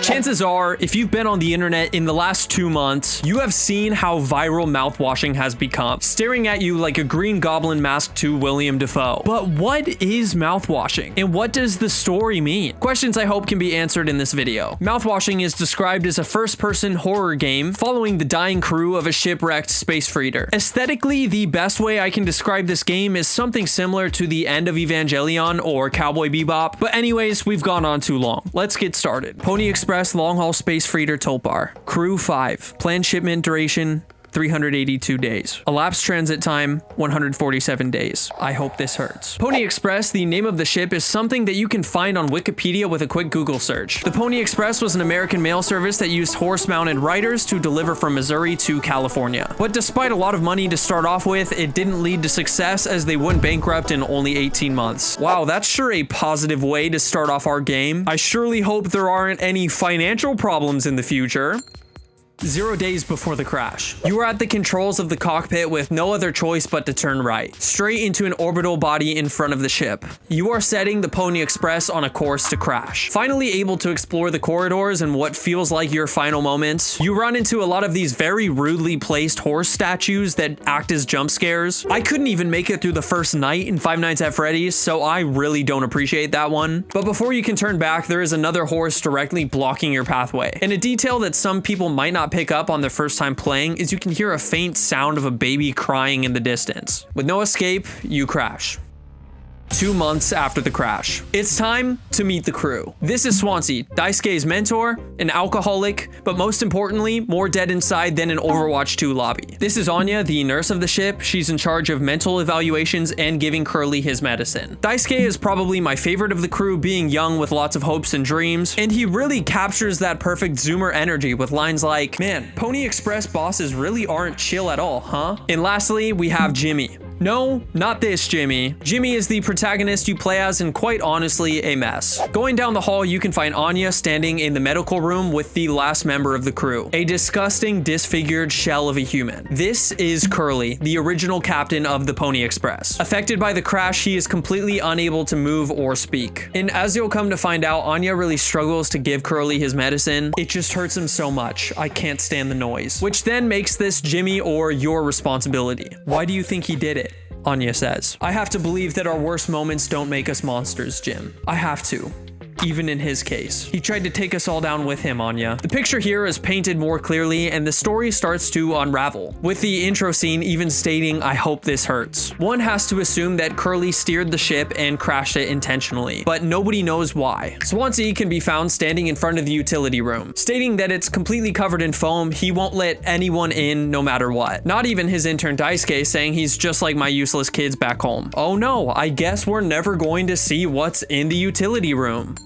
Chances are, if you've been on the internet in the last 2 months, you have seen how viral mouthwashing has become, staring at you like a green goblin masked to William Dafoe. But what is mouthwashing? And what does the story mean? Questions I hope can be answered in this video. Mouthwashing is described as a first-person horror game following the dying crew of a shipwrecked space freighter. Aesthetically, the best way I can describe this game is something similar to the end of Evangelion or Cowboy Bebop. But anyways, we've gone on too long. Let's get started. Pony Express long-haul space freighter Tulpar. Crew 5. Planned shipment duration 382 days. Elapsed transit time, 147 days. I hope this hurts. Pony Express, the name of the ship, is something that you can find on Wikipedia with a quick Google search. The Pony Express was an American mail service that used horse-mounted riders to deliver from Missouri to California. But despite a lot of money to start off with, it didn't lead to success as they went bankrupt in only 18 months. Wow, that's sure a positive way to start off our game. I surely hope there aren't any financial problems in the future. 0 days before the crash. You are at the controls of the cockpit with no other choice but to turn right, straight into an orbital body in front of the ship. You are setting the Pony Express on a course to crash. Finally able to explore the corridors and what feels like your final moments, you run into a lot of these very rudely placed horse statues that act as jump scares. I couldn't even make it through the first night in Five Nights at Freddy's, so I really don't appreciate that one. But before you can turn back, there is another horse directly blocking your pathway. And a detail that some people might not pick up on their first time playing is you can hear a faint sound of a baby crying in the distance. With no escape, you crash. 2 months after the crash. It's time to meet the crew. This is Swansea, Daisuke's mentor, an alcoholic, but most importantly, more dead inside than an Overwatch 2 lobby. This is Anya, the nurse of the ship. She's in charge of mental evaluations and giving Curly his medicine. Daisuke is probably my favorite of the crew, being young with lots of hopes and dreams, and he really captures that perfect zoomer energy with lines like, "Man, Pony Express bosses really aren't chill at all, huh?" And lastly, we have Jimmy. No, not this Jimmy. Jimmy is the protagonist you play as and quite honestly a mess. Going down the hall, you can find Anya standing in the medical room with the last member of the crew, a disgusting, disfigured shell of a human. This is Curly, the original captain of the Pony Express. Affected by the crash, he is completely unable to move or speak. And as you'll come to find out, Anya really struggles to give Curly his medicine. It just hurts him so much. I can't stand the noise. Which then makes this Jimmy or your responsibility. Why do you think he did it? Anya says. I have to believe that our worst moments don't make us monsters, Jim. I have to. Even in his case. He tried to take us all down with him, Anya. The picture here is painted more clearly and the story starts to unravel, with the intro scene even stating, "I hope this hurts." One has to assume that Curly steered the ship and crashed it intentionally, but nobody knows why. Swansea can be found standing in front of the utility room, stating that it's completely covered in foam. He won't let anyone in no matter what. Not even his intern Daisuke, saying he's just like my useless kids back home. Oh no, I guess we're never going to see what's in the utility room.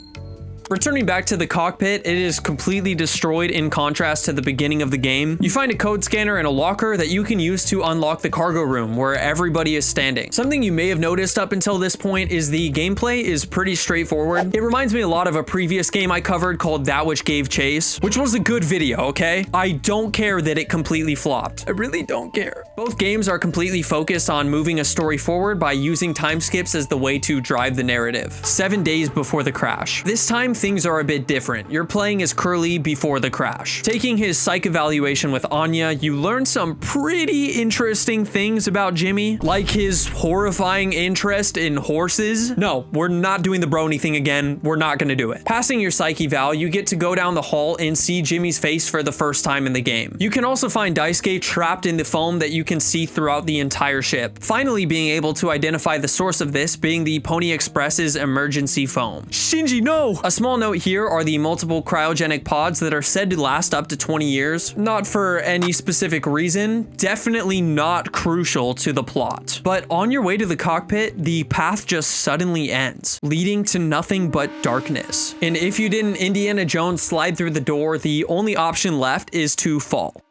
Returning back to the cockpit, it is completely destroyed in contrast to the beginning of the game. You find a code scanner and a locker that you can use to unlock the cargo room where everybody is standing. Something you may have noticed up until this point is the gameplay is pretty straightforward. It reminds me a lot of a previous game I covered called That Which Gave Chase, which was a good video, okay? I don't care that it completely flopped. I really don't care. Both games are completely focused on moving a story forward by using time skips as the way to drive the narrative. 7 days before the crash. This time, things are a bit different. You're playing as Curly before the crash. Taking his psych evaluation with Anya, you learn some pretty interesting things about Jimmy, like his horrifying interest in horses. No, we're not doing the brony thing again. We're not gonna do it. Passing your psych eval, you get to go down the hall and see Jimmy's face for the first time in the game. You can also find Daisuke trapped in the foam that you can see throughout the entire ship, finally being able to identify the source of this being the Pony Express's emergency foam. Shinji, no! A small note here are the multiple cryogenic pods that are said to last up to 20 years. Not for any specific reason, definitely not crucial to the plot. But on your way to the cockpit, the path just suddenly ends, leading to nothing but darkness. And if you didn't Indiana Jones slide through the door, the only option left is to fall.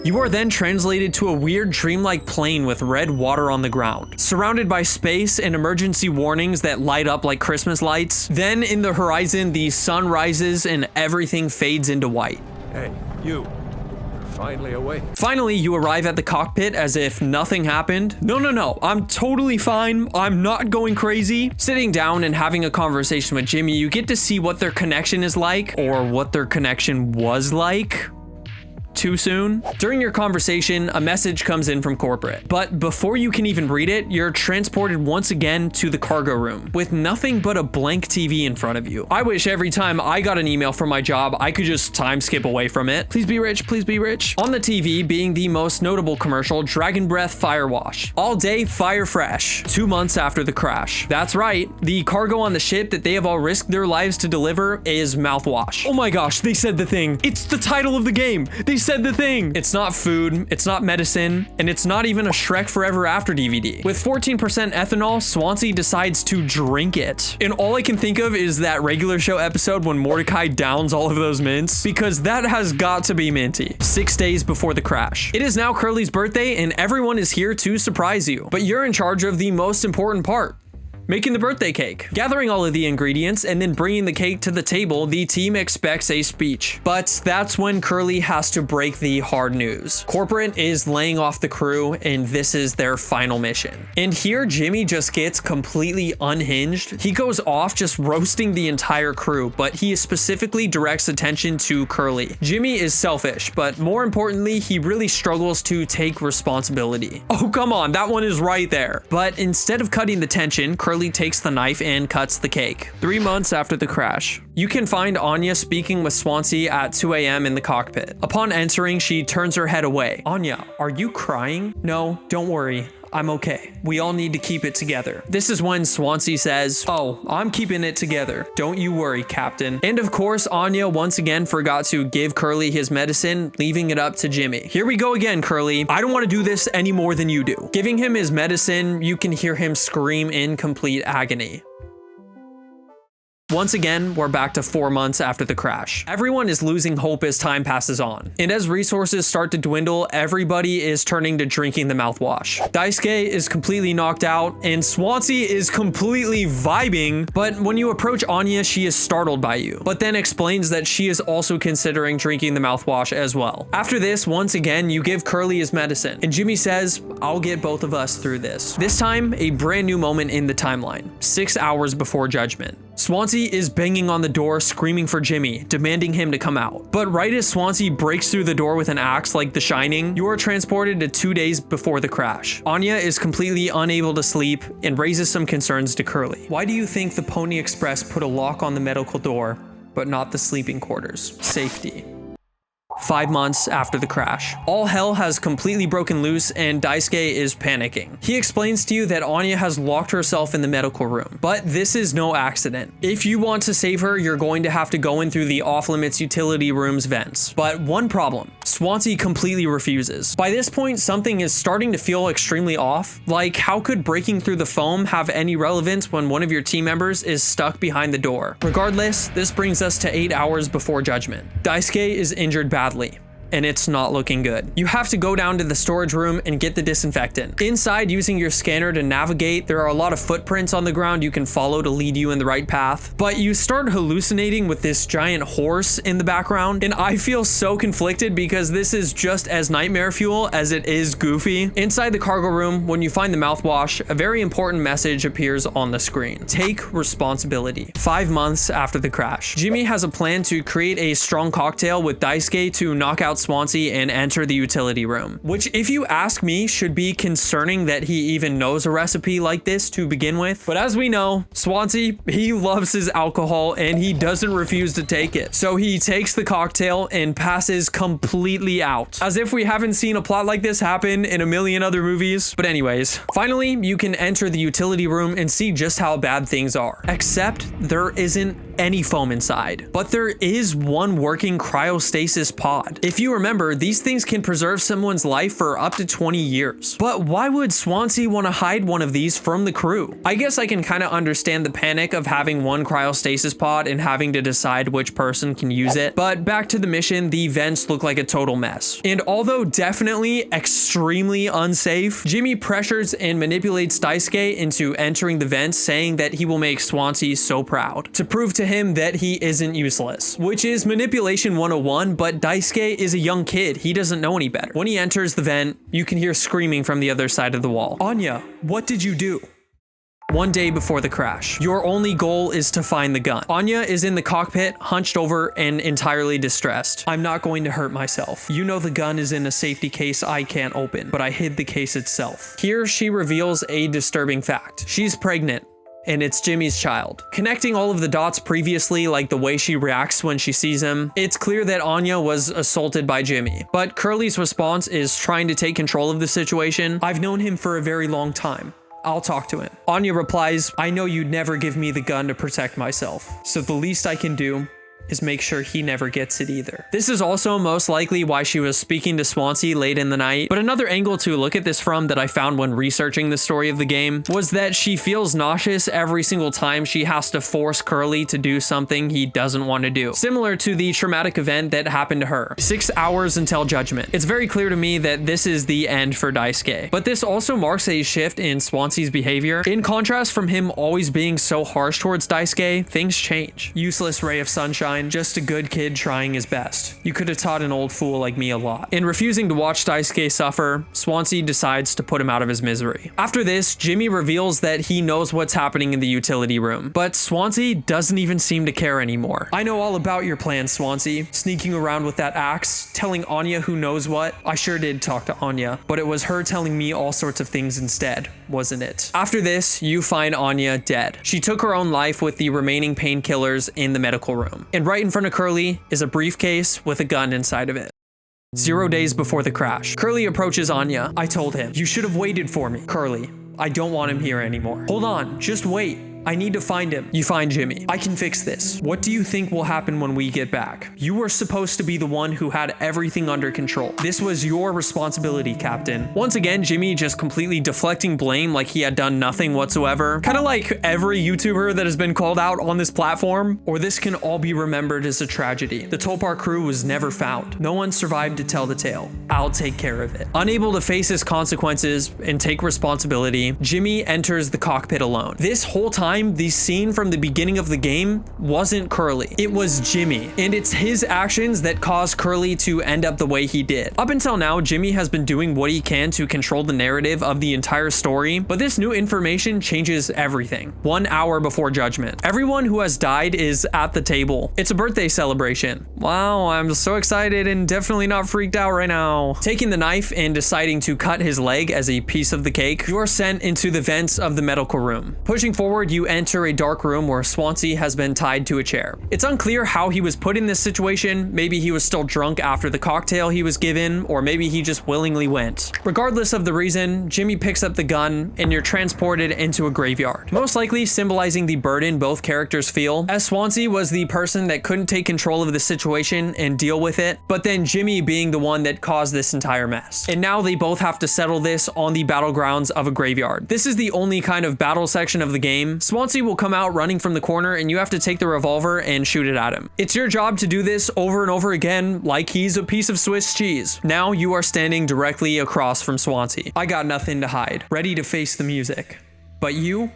You are then translated to a weird dreamlike plane with red water on the ground, surrounded by space and emergency warnings that light up like Christmas lights. Then in the horizon, the sun rises and everything fades into white. Hey, you. finally awake. Finally, you arrive at the cockpit as if nothing happened. No, I'm totally fine. I'm not going crazy. Sitting down and having a conversation with Jimmy, you get to see what their connection is like, or what their connection was like. Too soon? During your conversation, a message comes in from corporate, but before you can even read it, you're transported once again to the cargo room with nothing but a blank TV in front of you. I wish every time I got an email from my job, I could just time skip away from it. Please be rich, please be rich. On the TV being the most notable commercial, Dragon Breath Fire Wash. All day fire fresh. 2 months after the crash. That's right, the cargo on the ship that they have all risked their lives to deliver is mouthwash. Oh my gosh, they said the thing. It's the title of the game. They said the thing. It's not food, it's not medicine, and it's not even a Shrek Forever After DVD. With 14% ethanol, Swansea decides to drink it. And all I can think of is that regular show episode when Mordecai downs all of those mints, because that has got to be minty. 6 days before the crash. It is now Curly's birthday and everyone is here to surprise you. But you're in charge of the most important part. Making the birthday cake. Gathering all of the ingredients and then bringing the cake to the table, the team expects a speech. But that's when Curly has to break the hard news. Corporate is laying off the crew and this is their final mission. And here Jimmy just gets completely unhinged. He goes off just roasting the entire crew, but he specifically directs attention to Curly. Jimmy is selfish, but more importantly, he really struggles to take responsibility. Oh, come on, that one is right there. But instead of cutting the tension, Curly takes the knife and cuts the cake. 3 months after the crash. You can find Anya speaking with Swansea at 2 a.m. in the cockpit. Upon entering, she turns her head away. Anya, are you crying? No, don't worry. I'm okay. We all need to keep it together. This is when Swansea says, oh, I'm keeping it together. Don't you worry, Captain. And of course, Anya once again forgot to give Curly his medicine, leaving it up to Jimmy. Here we go again, Curly. I don't want to do this any more than you do. Giving him his medicine, you can hear him scream in complete agony. Once again, we're back to 4 months after the crash. Everyone is losing hope as time passes on. And as resources start to dwindle, everybody is turning to drinking the mouthwash. Daisuke is completely knocked out and Swansea is completely vibing. But when you approach Anya, she is startled by you, but then explains that she is also considering drinking the mouthwash as well. After this, once again, you give Curly his medicine and Jimmy says, I'll get both of us through this. This time, a brand new moment in the timeline, 6 hours before judgment. Swansea is banging on the door, screaming for Jimmy, demanding him to come out. But right as Swansea breaks through the door with an axe like The Shining, you are transported to 2 days before the crash. Anya is completely unable to sleep and raises some concerns to Curly. Why do you think the Pony Express put a lock on the medical door, but not the sleeping quarters? Safety. 5 months after the crash. All hell has completely broken loose and Daisuke is panicking. He explains to you that Anya has locked herself in the medical room, but this is no accident. If you want to save her, you're going to have to go in through the off-limits utility room's vents. But one problem, Swansea completely refuses. By this point, something is starting to feel extremely off. Like, how could breaking through the foam have any relevance when one of your team members is stuck behind the door? Regardless, this brings us to 8 hours before judgment. Daisuke is injured badly, and it's not looking good. You have to go down to the storage room and get the disinfectant. Inside, using your scanner to navigate, there are a lot of footprints on the ground you can follow to lead you in the right path. But you start hallucinating with this giant horse in the background, and I feel so conflicted because this is just as nightmare fuel as it is goofy. Inside the cargo room, when you find the mouthwash, a very important message appears on the screen. Take responsibility. 5 months after the crash. Jimmy has a plan to create a strong cocktail with Daisuke to knock out Swansea and enter the utility room, which, if you ask me, should be concerning that he even knows a recipe like this to begin with. But as we know, Swansea, he loves his alcohol and he doesn't refuse to take it. So he takes the cocktail and passes completely out, as if we haven't seen a plot like this happen in a million other movies. But anyways, finally, you can enter the utility room and see just how bad things are, except there isn't any foam inside, but there is one working cryostasis pod. If you remember, these things can preserve someone's life for up to 20 years. But why would Swansea want to hide one of these from the crew? I guess I can kind of understand the panic of having one cryostasis pod and having to decide which person can use it. But back to the mission, the vents look like a total mess. And although definitely extremely unsafe, Jimmy pressures and manipulates Daisuke into entering the vents, saying that he will make Swansea so proud. To prove to to him that he isn't useless, which is manipulation 101, but Daisuke is a young kid. He doesn't know any better. When he enters the vent, you can hear screaming from the other side of the wall. Anya, what did you do? One day before the crash, your only goal is to find the gun. Anya is in the cockpit, hunched over and entirely distressed. I'm not going to hurt myself. You know the gun is in a safety case I can't open, but I hid the case itself. Here she reveals a disturbing fact. She's pregnant. And it's Jimmy's child. Connecting all of the dots previously, like the way she reacts when she sees him, it's clear that Anya was assaulted by Jimmy. But Curly's response is trying to take control of the situation. I've known him for a very long time. I'll talk to him. Anya replies, I know you'd never give me the gun to protect myself, so the least I can do is make sure he never gets it either. This is also most likely why she was speaking to Swansea late in the night, but another angle to look at this from that I found when researching the story of the game was that she feels nauseous every single time she has to force Curly to do something he doesn't want to do, similar to the traumatic event that happened to her. 6 hours until judgment. It's very clear to me that this is the end for Daisuke, but this also marks a shift in Swansea's behavior. In contrast from him always being so harsh towards Daisuke, things change. Useless ray of sunshine, just a good kid trying his best. You could have taught an old fool like me a lot. In refusing to watch Daisuke suffer, Swansea decides to put him out of his misery. After this, Jimmy reveals that he knows what's happening in the utility room, but Swansea doesn't even seem to care anymore. I know all about your plan, Swansea. Sneaking around with that axe, telling Anya who knows what. I sure did talk to Anya, but it was her telling me all sorts of things instead, wasn't it? After this, you find Anya dead. She took her own life with the remaining painkillers in the medical room. And right in front of Curly is a briefcase with a gun inside of it. 0 days before the crash, Curly approaches Anya. I told him, you should have waited for me. Curly, I don't want him here anymore. Hold on, just wait. I need to find him. You find Jimmy. I can fix this. What do you think will happen when we get back? You were supposed to be the one who had everything under control. This was your responsibility, Captain. Once again, Jimmy just completely deflecting blame like he had done nothing whatsoever. Kind of like every YouTuber that has been called out on this platform, or this can all be remembered as a tragedy. The Tulpar crew was never found. No one survived to tell the tale. I'll take care of it. Unable to face his consequences and take responsibility, Jimmy enters the cockpit alone. This whole time, the scene from the beginning of the game wasn't Curly. It was Jimmy, and it's his actions that caused Curly to end up the way he did. Up until now, Jimmy has been doing what he can to control the narrative of the entire story, but this new information changes everything. 1 hour before judgment, everyone who has died is at the table. It's a birthday celebration. Wow, I'm so excited and definitely not freaked out right now. Taking the knife and deciding to cut his leg as a piece of the cake, you are sent into the vents of the medical room. Pushing forward, you enter a dark room where Swansea has been tied to a chair. It's unclear how he was put in this situation. Maybe he was still drunk after the cocktail he was given, or maybe he just willingly went. Regardless of the reason, Jimmy picks up the gun and you're transported into a graveyard, most likely symbolizing the burden both characters feel, as Swansea was the person that couldn't take control of the situation and deal with it, but then Jimmy being the one that caused this entire mess. And now they both have to settle this on the battlegrounds of a graveyard. This is the only kind of battle section of the game. Swansea will come out running from the corner and you have to take the revolver and shoot it at him. It's your job to do this over and over again like he's a piece of Swiss cheese. Now you are standing directly across from Swansea. I got nothing to hide, ready to face the music. But you,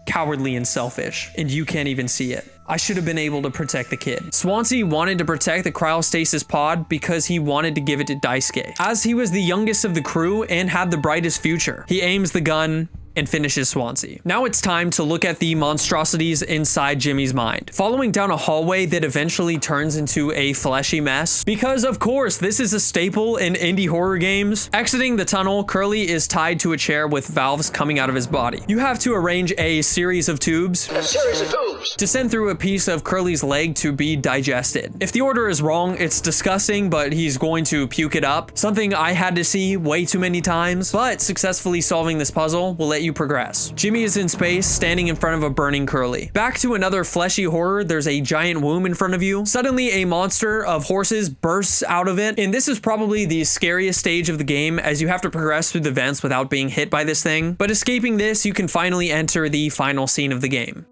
cowardly and selfish, and you can't even see it. I should have been able to protect the kid. Swansea wanted to protect the cryostasis pod because he wanted to give it to Daisuke, as he was the youngest of the crew and had the brightest future. He aims the gun and finishes Swansea. Now it's time to look at the monstrosities inside Jimmy's mind. Following down a hallway that eventually turns into a fleshy mess, because of course this is a staple in indie horror games. Exiting the tunnel, Curly is tied to a chair with valves coming out of his body. You have to arrange a series of tubes to send through a piece of Curly's leg to be digested. If the order is wrong, it's disgusting, but he's going to puke it up. Something I had to see way too many times, but successfully solving this puzzle will let you progress. Jimmy is in space, standing in front of a burning Curly. Back to another fleshy horror, there's a giant womb in front of you. Suddenly, a monster of horses bursts out of it, and this is probably the scariest stage of the game, as you have to progress through the vents without being hit by this thing. But escaping this, you can finally enter the final scene of the game.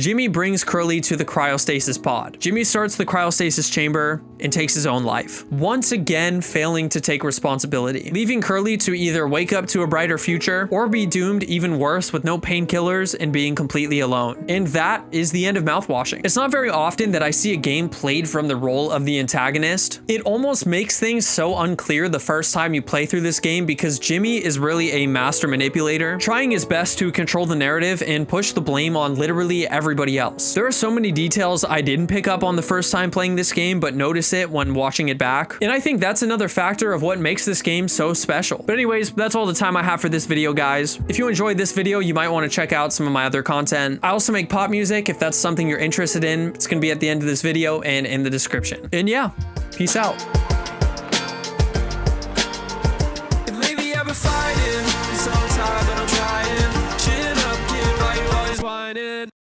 Jimmy brings Curly to the cryostasis pod. Jimmy starts the cryostasis chamber and takes his own life, once again failing to take responsibility, leaving Curly to either wake up to a brighter future or be doomed even worse with no painkillers and being completely alone. And that is the end of Mouthwashing. It's not very often that I see a game played from the role of the antagonist. It almost makes things so unclear the first time you play through this game because Jimmy is really a master manipulator, trying his best to control the narrative and push the blame on literally everybody else. There are so many details I didn't pick up on the first time playing this game, but notice it when watching it back. And I think that's another factor of what makes this game so special. But anyways, that's all the time I have for this video, guys. If you enjoyed this video, you might want to check out some of my other content. I also make pop music. If that's something you're interested in, it's going to be at the end of this video and in the description. And yeah, peace out.